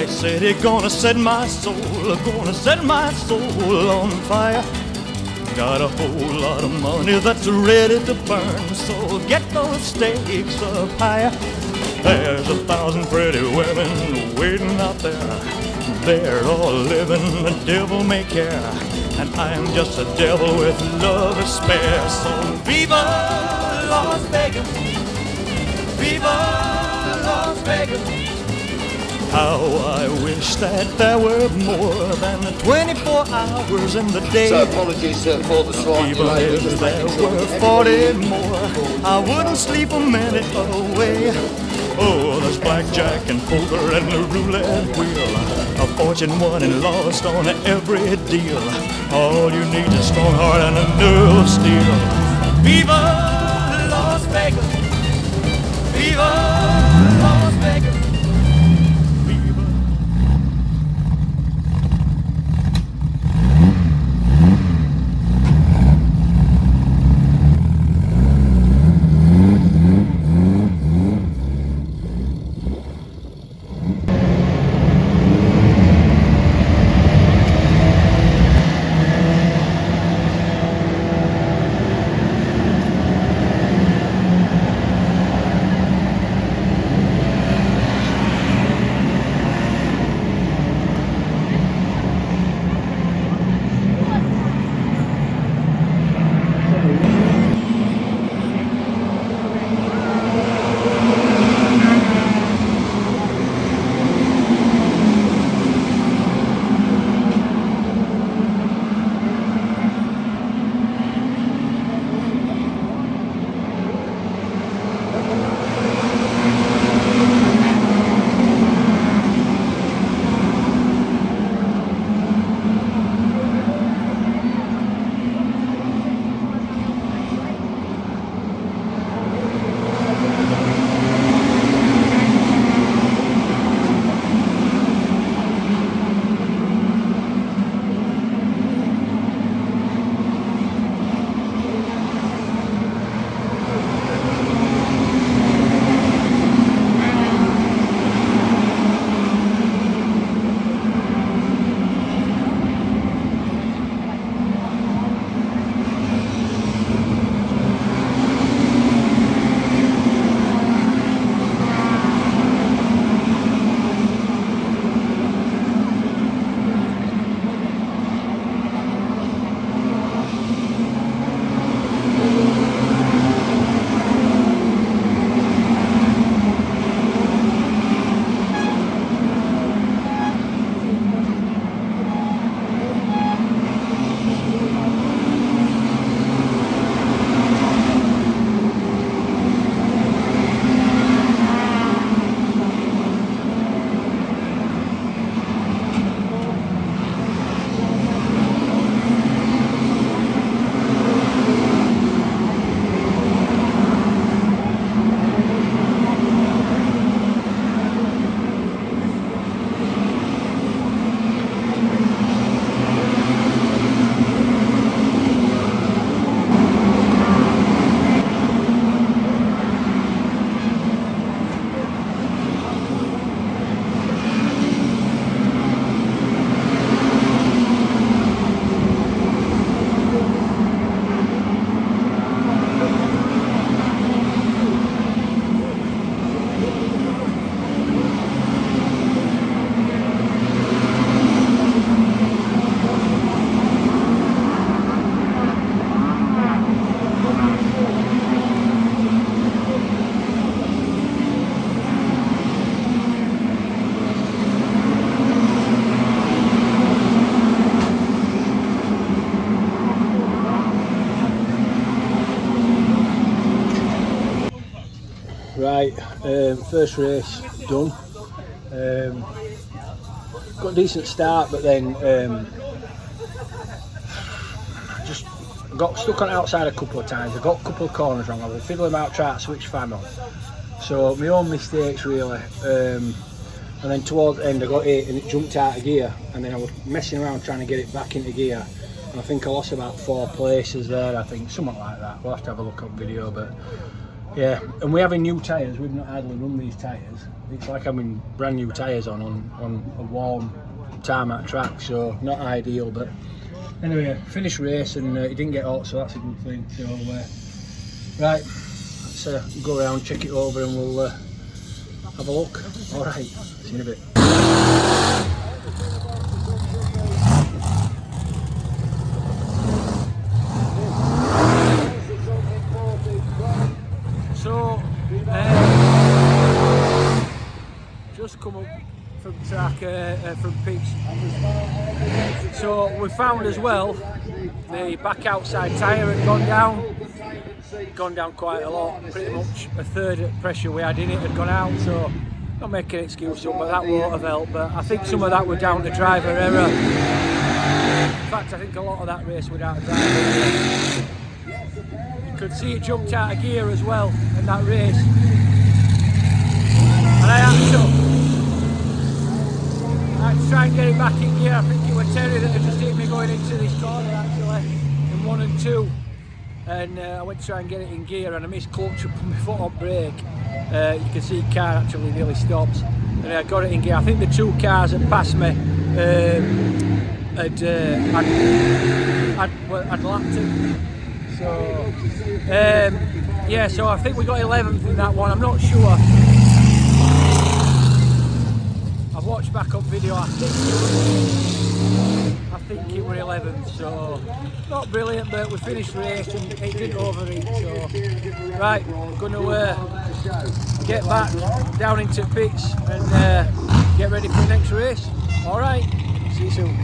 I said it's gonna set my soul on fire. Got a whole lot of money that's ready to burn, so get those stakes up higher. There's 1,000 pretty women waiting out there. They're all living the devil may care, and I'm just a devil with love to spare. So viva Las Vegas, viva Las Vegas. How I wish that there were more than 24 hours in the day. So apologies for the slight Even if there were 40 more, I wouldn't sleep a minute away. Oh, there's blackjack and poker and the roulette wheel, a fortune won and lost on every deal. All you need is a strong heart and a nerve of steel. Viva Las Vegas, viva Las Vegas. Right, first race done. Got a decent start, but then just got stuck on outside a couple of times. I got a couple of corners wrong. I was fiddling about trying to switch fan on. So my own mistakes really. And then towards the end I got it and it jumped out of gear, and then I was messing around trying to get it back into gear. And I think I lost about 4 places there, I think, something like that. We'll have to have a look on video, but Yeah, and we're having new tyres. We've not hardly run these tyres. It's like having brand new tyres on a warm tarmac track, so not ideal. But anyway, finished race and it didn't get hot, so that's a good thing. So right, let's go around, check it over, and we'll have a look. All right, see you in a bit. So, just come up from track, from pits. So we found as well the back outside tyre had gone down quite a lot. Pretty much a third of the pressure we had in it had gone out. So not making an excuse up, but that won't have helped. But I think some of that were down to driver error. In fact, I think a lot of that race were down to driver error. You could see it jumped out of gear as well in that race. And I had to try and get it back in gear. I think it was Terry that had just hit me going into this corner actually, in 1 and 2. And I went to try and get it in gear and I missed clutch and put my foot on brake. You can see the car actually nearly stops. And I got it in gear. I think the 2 cars that passed me had lapped it. So, yeah, so I think we got 11th in that one. I'm not sure. I've watched back up video. I think it were 11th. So not brilliant, but we finished race and it didn't overheat. So right, gonna get back down into pits and get ready for the next race. All right, see you soon.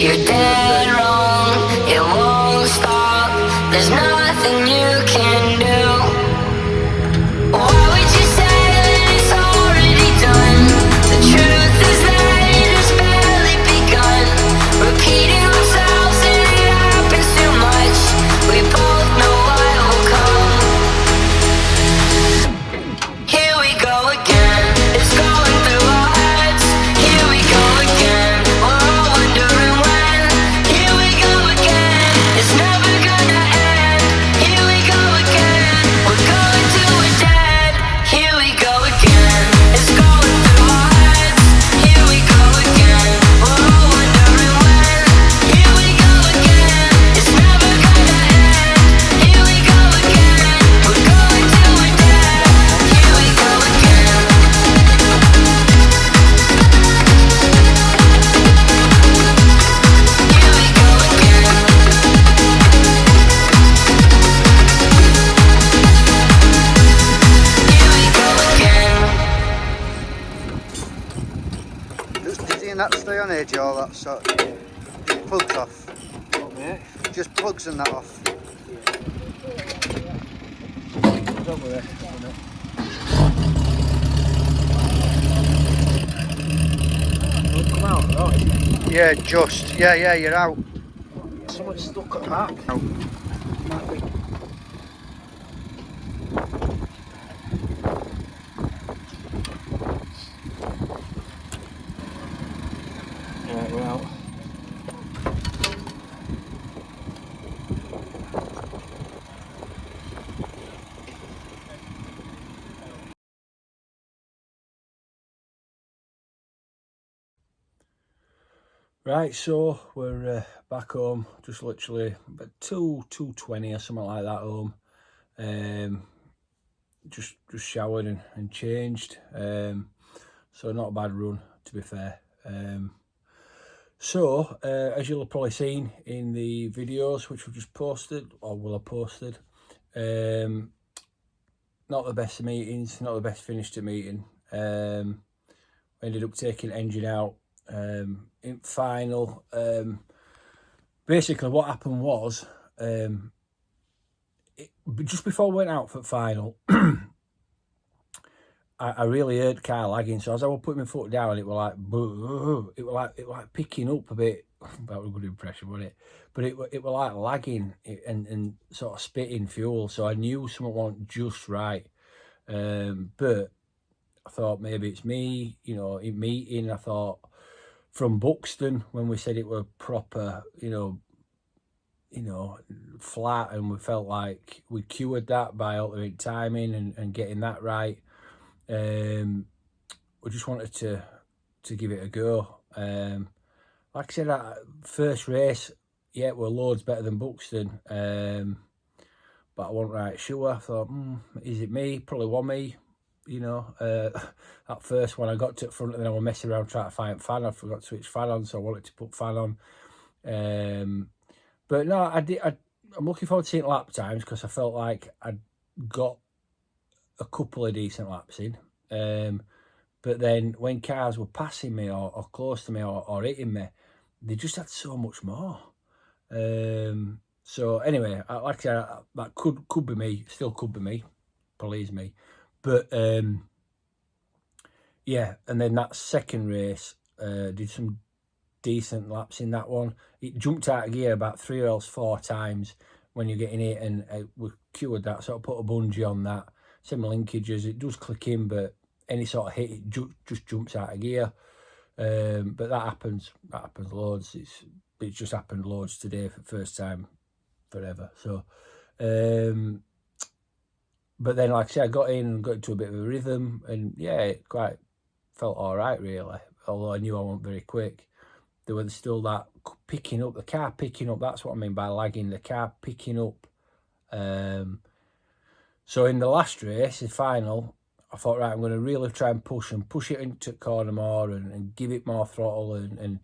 You're dead wrong, it won't stop. There's nothing you can do. Why would you say that it's already done? The truth is that it has barely begun. Repeating ourselves and it happens too much. We both know what will come. Here we go again, it's going through our heads. Here we go again, we're all wondering when. Here we go again, it's never gonna end. Here we go again, we're going to a dead. Here we go again, it's going through our heads. Here we go again, we're all wondering when. Here we go again, it's never gonna end. Here we go again, we're going to a dead. Here we go again. Here we go again. Here we go again. Did he and that stay on edge or that sort of plugs off? What, mate? Just plugs and that off. It's over there, isn't it? Will it come out? Oh, it's Yeah, just. Yeah, you're out. something stuck at the back. Out. Might be. Right, we're out. Right, so we're back home. Just literally about 2:20 or something like that home. Just showered and changed. So not a bad run, to be fair. So as you'll have probably seen in the videos which we've just posted, or will have posted, not the best of meetings, not the best finish to meeting. Ended up taking engine out in final. Basically what happened was, just before I went out for final, I really heard car lagging. So as I was putting my foot down, it was like, it was like picking up a bit. That was a good impression, wasn't it? But it was like lagging and sort of spitting fuel. So I knew something wasn't just right. But I thought maybe it's me, you know, in meeting. I thought from Buxton, when we said it were proper, you know, flat, and we felt like we cured that by altering timing and getting that right. We just wanted to give it a go. Like I said, that first race, yeah, we're loads better than Buxton. But I wasn't right sure. I thought, is it me? Probably was me. You know, that first one I got to the front and then I was messing around trying to find fan. I forgot to switch fan on, so I wanted to put fan on. But no, I'm looking forward to seeing lap times because I felt like I'd got a couple of decent laps in. But then when cars were passing me or close to me or hitting me, they just had so much more. So anyway, like I said, that could be me, still could be me, probably is me. But yeah, and then that second race, did some decent laps in that one. It jumped out of gear about 3 or else 4 times when you're getting it, and we cured that, so I put a bungee on that. Similar linkages, it does click in, but any sort of hit, it just jumps out of gear. But that happens loads. It's just happened loads today for the first time forever. So but then, like I said, I got in and got into a bit of a rhythm, and yeah, it quite felt all right, really. Although I knew I wasn't very quick, there was still that picking up, the car picking up. That's what I mean by lagging, the car picking up. So in the last race, the final, I thought, right, I'm going to really try and push it into corner more and give it more throttle and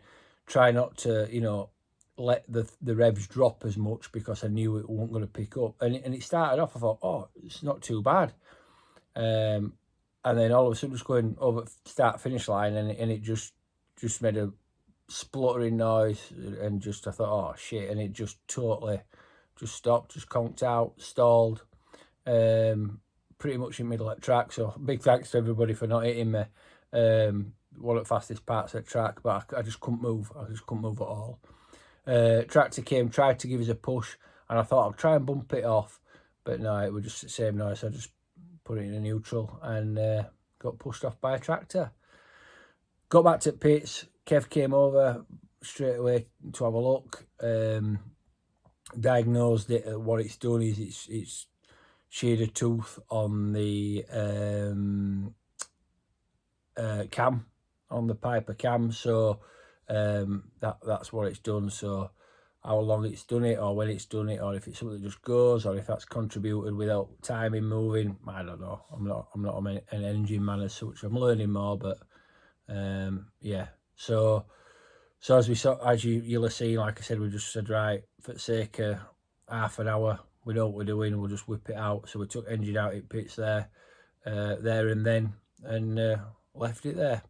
try not to, you know, let the revs drop as much, because I knew it wasn't going to pick up. And it started off, I thought, oh, it's not too bad. And then all of a sudden, just going over start finish line, and it just made a spluttering noise, and just I thought, oh shit, and it just totally just stopped, just conked out, stalled, pretty much in the middle of the track. So big thanks to everybody for not hitting me. One of the fastest parts of the track, but I just couldn't move. I just couldn't move at all. Tractor came, tried to give us a push, and I thought I'd try and bump it off, but no, it was just the same noise. So I just put it in a neutral and got pushed off by a tractor. Got back to the pits. Kev came over straight away to have a look. Diagnosed it. What it's done is it's sheared a tooth on the cam, on the Piper cam. So that's what it's done. So how long it's done it, or when it's done it, or if it's something that just goes, or if that's contributed without timing moving, I don't know. I'm not an engine man as such. I'm learning more, but yeah. So as we saw, as you'll have seen, like I said, we just said, right, for the sake of half an hour, we know what we're doing, we'll just whip it out. So we took engine out, it pits there and then, and left it there.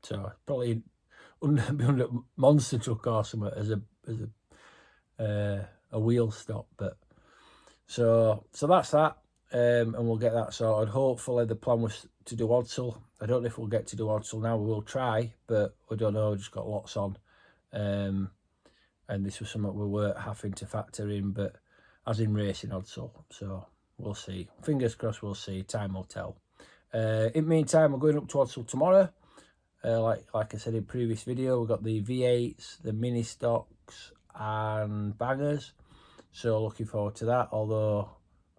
So probably under monster truck or something as a wheel stop. But so that's that, and we'll get that sorted. Hopefully the plan was to do Odsel. I don't know if we'll get to do Odsel now. We will try, but we don't know. We've just got lots on, and this was something we weren't having to factor in, but as in racing Odsel. So we'll see. Fingers crossed. We'll see. Time will tell. In the meantime, we're going up to Odsel tomorrow. Like I said in previous video, we've got the V8s, the mini stocks and bangers. So looking forward to that. Although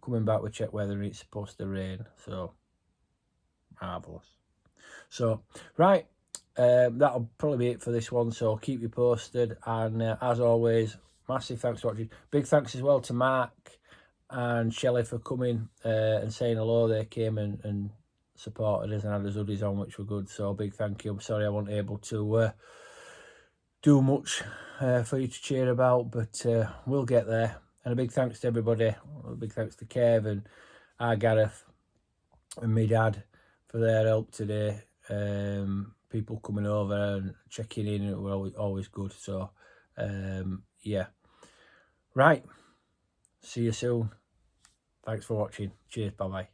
coming back with check weather, it's supposed to rain. So marvellous. So right, that'll probably be it for this one. So keep you posted. And as always, massive thanks for watching. Big thanks as well to Mark and Shelley for coming and saying hello. They came and supported us and had us hoodies on, which were good. So big thank you. I'm sorry I wasn't able to do much for you to cheer about, but we'll get there. And a big thanks to everybody. A big thanks to Kev and Gareth and my dad for their help today. People coming over and checking in, it were always good. So yeah, right, see you soon. Thanks for watching. Cheers, bye bye.